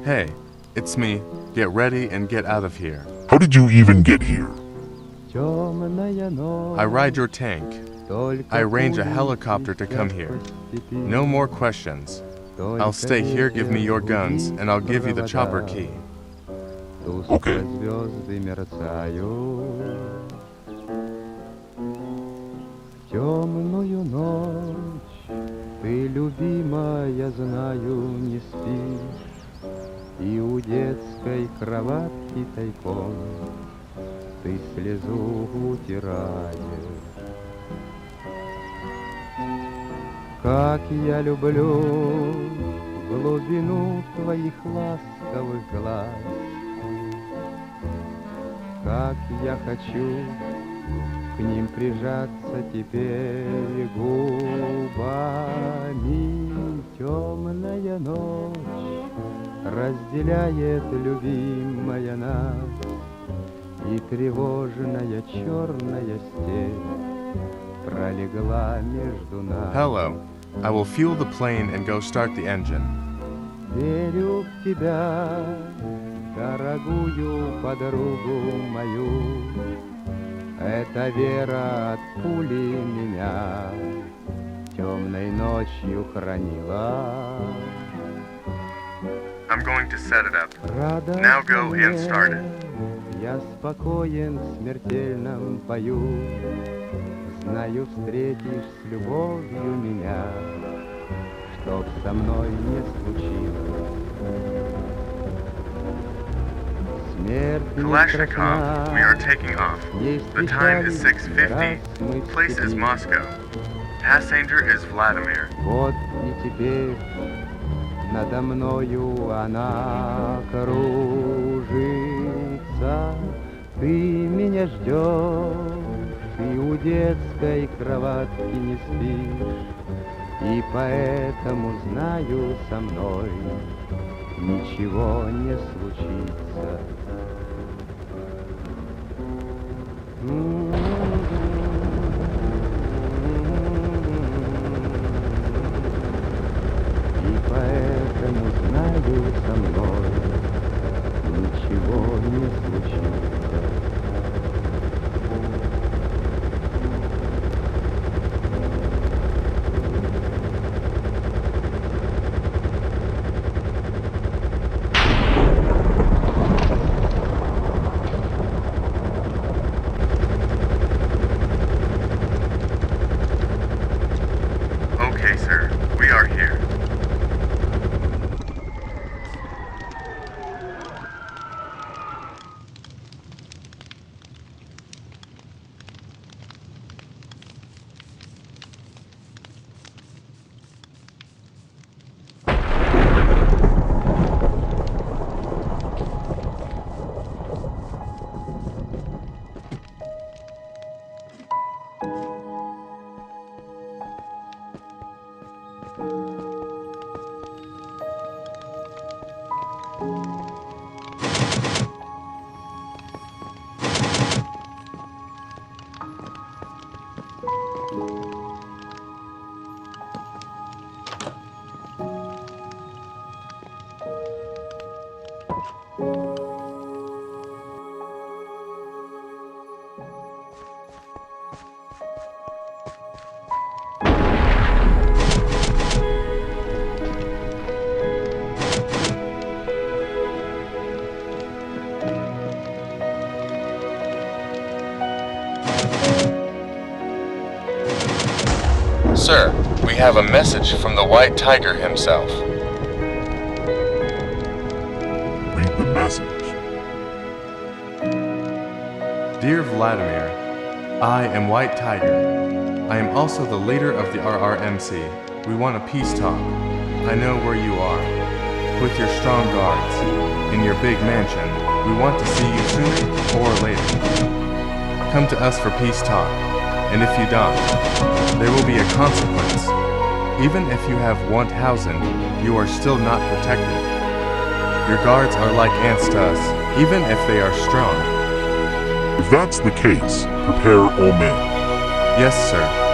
Hey, it's me. Get ready and get out of here. How did you even get here? I ride your tank. I arrange a helicopter to come here. No more questions. I'll stay here, give me your guns, and I'll give you the chopper key. Okay. Темную ночь ты, любимая, знаю, не спишь, и у детской кроватки тайком ты слезу утираешь. Как я люблю глубину твоих ласковых глаз, как я хочу к ним прижаться теперь губами. Темная ночь разделяет, любимая, нас, и тревожная черная степь пролегла между нами. Hello. I will fuel the plane and go start the engine. Верю в тебя, дорогую подругу мою. Эта вера от пули меня темной ночью хранила. I'm going to set it up. Радостная, Now go and start it. я спокоен, в смертельном бою. Знаю, встретишь с любовью меня, чтоб со мной не случилось. Kalashnikov, we are taking off. The time is 6:50. Place is Moscow. Passenger is Vladimir. Вот и теперь надо мною она кружится. Ты меня ждешь, и у детской кроватки не спишь, и поэтому знаю, со мной ничего не случится. И поэтому знаю, со мной ничего не случится. Okay, sir. We are here. Sir, we have a message from the White Tiger himself. Read the message. Dear Vladimir, I am White Tiger. I am also the leader of the RRMC. We want a peace talk. I know where you are. With your strong guards. In your big mansion. We want to see you sooner or later. Come to us for peace talk. And if you don't, there will be a consequence. Even if you have 1,000, you are still not protected. Your guards are like ants to us, even if they are strong. If that's the case, prepare all men. Yes, sir.